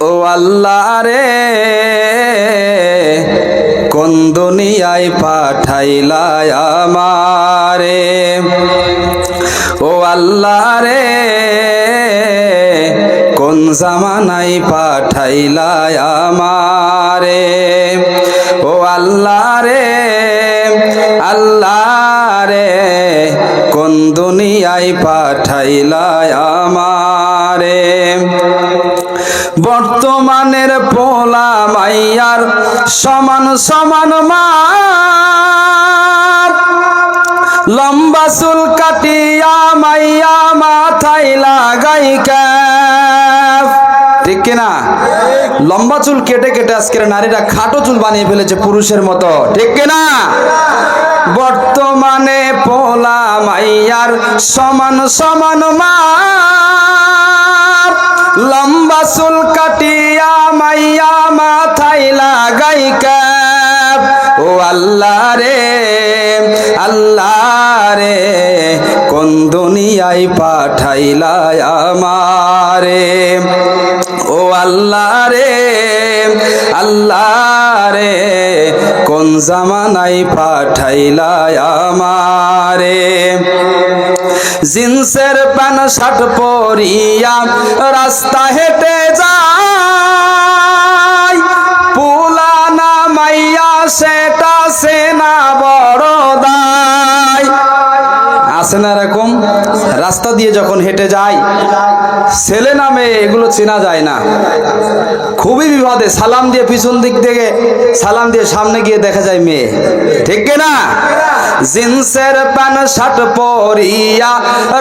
ও আল্লাহ রে কোন দুনিয়ায় পাঠাইলা আমারে, ও আল্লাহ রে কোন জামানায় পাঠাইলা আমারে, ও আল্লাহ রে আল্লাহ রে কোন দুনিয়ায় পাঠাইলা আমারে। বর্তমানের পোলা মাইয়ার সমান সমান মা, লম্বা চুল কাটিয়া মাইয়া মাথায় লাগাই ক্যাপ, ঠিক কিনা? লম্বা চুল কেটে কেটে আজকের নারীরা খাটো চুল বানিয়ে ফেলেছে পুরুষের মতো, ঠিক কিনা? বর্তমানে পোলা মাইয়ার সমান সমান মা, লম্বা চুল কাটিয়া মাইয়া মাথায় লাগাই ক্যাপ, ও আল্লাহ রে আল্লাহ রে কোন দুনিয়ায় পাঠাইলা আমারে, ও আল্লাহ রে আল্লাহ রে কোন জামানায় পাঠাইলা আমারে। জিন্সের প্যান্ট শার্ট পরিয়া রাস্তা হেঁটে যায়, পুলানা মাইয়া সেটা সেনা বড় দায়। আছে না এরকম? রাস্তা দিয়ে যখন হেঁটে যায়, ছেলে নামে এগুলো চেনা যায় না, খুবই বিপদে। সালাম দিয়ে পিছন দিক থেকে সালাম দিয়ে সামনে গিয়ে দেখা যায় মেয়ে, ঠিক না? জিন্সের প্যান্ট শার্ট পরিয়া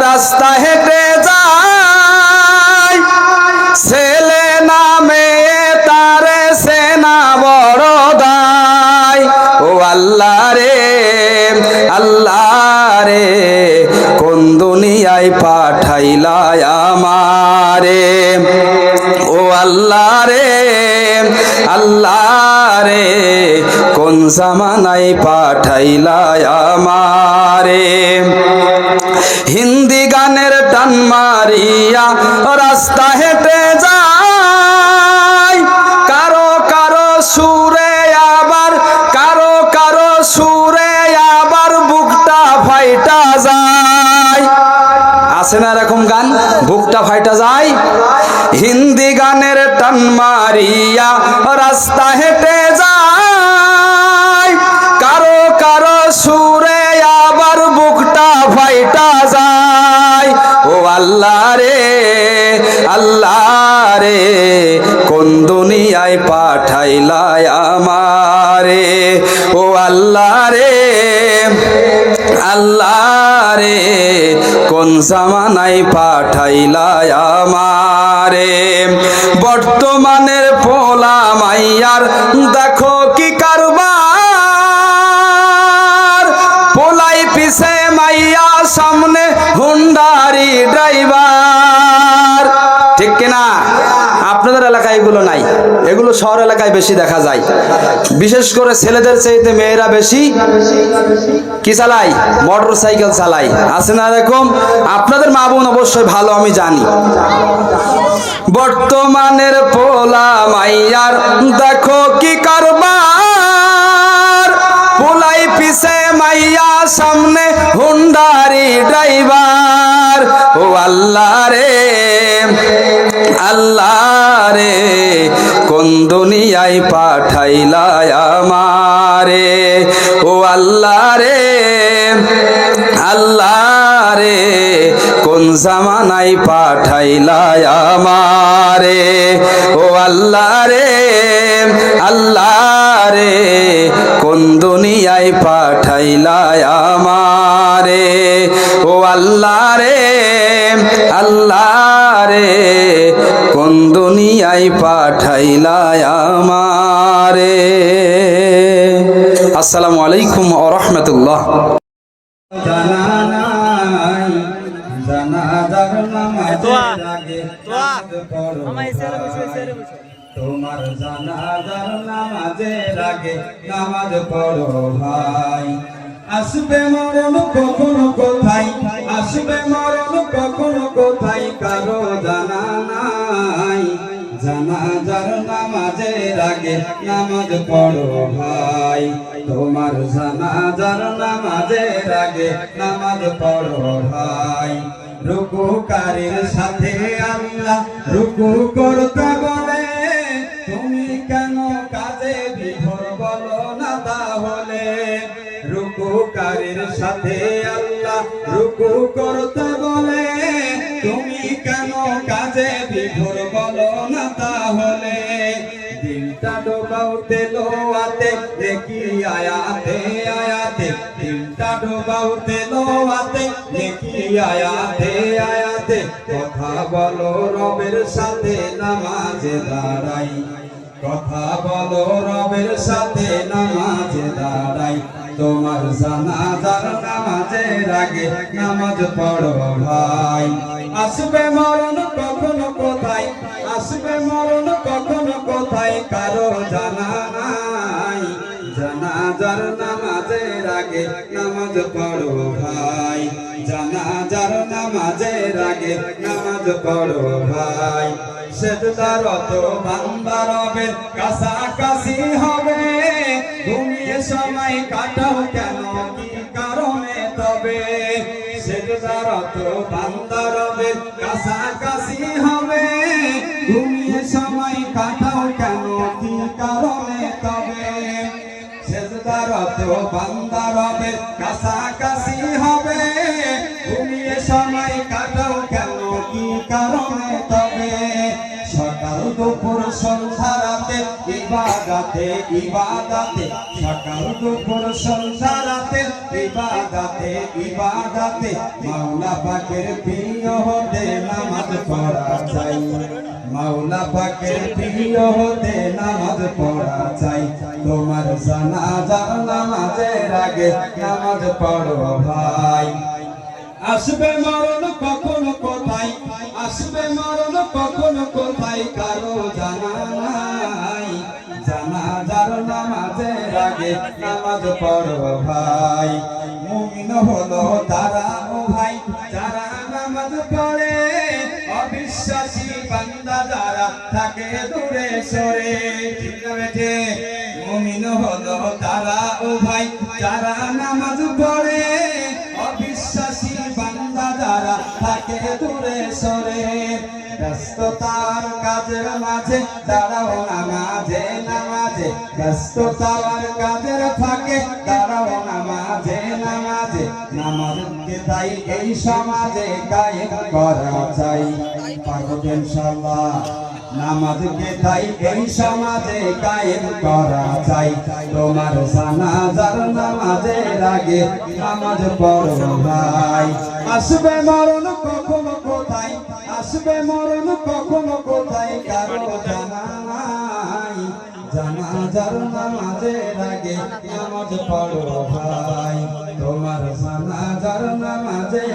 রাস্তা হেঁটে যায়, ছেলে নামে তারে সেনা বড় দায়, ও আল্লাহ রে আল্লাহ রে কোন দুনিয়ায় পাঠাইলা আমারে, ও আল্লাহ রে আল্লাহ রে কোন জামানায় পাঠাইলা আমারে। হিন্দি গানের টান মারিয়া রাস্তা হেঁটে যায়, কারো কারো সুরে আবার কারো কারো সুরে আবার বুকটা ফাইটা যায়। আছে না এরকম গান? বুকটা ফাইটা যায়। হিন্দি গানের টান মারিয়া রাস্তা হেঁটে যায়, কারো কারো সুরে আবার বুকটা ফাইটা যায়, ও আল্লাহ রে আল্লাহ রে কোন দুনিয়ায় পাঠাইলা আমারে, ও আল্লাহ রে আল্লাহ রে কোন জামানায় পাঠাইলা আমারে। বর্তমানের পোলা মাইয়ার দেখো কি কারবার, পোলাই পিছে মাইয়া সামনে হুন্ডারি ড্রাইভার, ঠিক কিনা? আপনাদের এলাকায় এগুলো নাই, এগুলো শহর এলাকায় বেশি দেখা যায়। বিশেষ করে ছেলেদের চাইতে মেয়েরা বেশি কি চালায়? মোটর সাইকেল চালায়। আছে না এরকম? আপনাদের মা বোন অবশ্যই ভালো, আমি জানি। বর্তমানের পোলা মাইয়ার দেখো কি কারবার, পোলাই পিছে মাইয়া সামনে হুন্ডারি ড্রাইভার, ও আল্লাহ রে আল্লাহ রে কোন দুনিয়ায় পাঠাইলা আমারে, ও আল্লাহ রে আল্লাহ রে কোন জামানায় পাঠাইলা আমারে, ও আল্লাহ রে আল্লাহ রে কোন দুনিয়ায় পাঠাইলা আমারে, ও আল্লাহ রে আল্লাহ রে কোন দুনিয়ায় পাঠাইলা আমারে। আসসালামু আলাইকুম ওয়া রাহমাতুল্লাহ। তোমার জানাজার নামাজের আগে নামাজ পড়ো ভাই, আসবে মরণ কখনো কোথায়, আসবে মরণ কখনো কোথায় কারো জানা নাই, জানা জানাজার নামাজের আগে নামাজ পড়ো ভাই তোমার জানাজার নামাজের আগে নামাজ পড়ো ভাই রুকুকারীর সাথে আল্লাহ রুকু করতে বলে তুমি কেন কাজে বিভোর বলো না তাহলে রুকুকারীর সাথে আল্লাহ রুকু করতে বলে তুমি কেন কাজে বিভোর বলো না তাহলে দিলটা ডোবাও তেলোয়াতে দেখি আয়াতে আয়াতে দিলটা ডোবাও তেলোয়াতে দেখি আয়াতে আয়াতে কথা বলো রবের সাথে নামাজে দাঁড়াই কথা বলো রবের সাথে নামাজে দাঁড়াই তোমার জানাজার নামাজের আগে নামাজ পড়ো ভাই আসবে মরণ কখনো কোথায় আসবে মরণ কখনো কোথায় কারো জানা নাই জানাজার নামাজের আগে নামাজ পড়ো ভাই জানাজার নামাজের আগে নামাজ পড়ো ভাই সেজদারত বান্দা রবের কাছাকাছি হবে ঘুমিয়ে সময় কাটাও কেন কি কারণে তবে সেজদারত বান্দা রবের কাছাকাছি হবে ঘুমিয়ে সময় কাটাও কেন কি কারণে তবে সেজদারত বান্দা রবের কাছাকাছি হবে ঘুমিয়ে সময় কাটাও কেন কি কারণে তবে সকাল দুপুর সন্ধ্যা রাতে ইবাদতে ইবাদতে সকাল দুপুর সন্ধ্যা রাতে ইবাদতে ইবাদতে মাওলা পাকের প্রিয় হতে নামাজ পড়া চাই মাওলা পাকের প্রিয় হতে নামাজ পড়া চাই তোমার জানাজার নামাজের আগে নামাজ পড়ো ভাই আসবে মরণ কখনো কোথায় আসবে মরণ কখনো কোথায় কারো জানা নাই জানাজার নামাজের আগে নামাজ পড়ো ভাই মুমিন হলো তারা ও ভাই যারা নামাজ পড়ে অবিশ্বাসী বান্দা যারা থাকে দূরে সরে ঠিক না বেঠে মুমিন হলো তারা ও ভাই যারা নামাজ পড়ে অবিশ্বাসী বান্দা যারা থাকে দূরে সরে ব্যস্ততার কাজের মাঝে দাঁড়াও নামাজে নামাজে ব্যস্ততার কাজের ফাঁকে দাঁড়াও নামাজে নামাজে নামাজকে তাই এই সমাজে কায়েম করা চাই পারবো ইনশাআল্লাহ নামাজকে তাই এই সমাজে কায়েম করা চাই তোমার জানাজার নামাজের আগে নামাজ পড়ো ভাই আসবে মরণ কখনো কোথায় আসবে মরণ কখনো কোথায় কারো জানা নাই জানাজার নামাজের আগে নামাজ পড়ো ভাই তোমার জানাজার নামাজে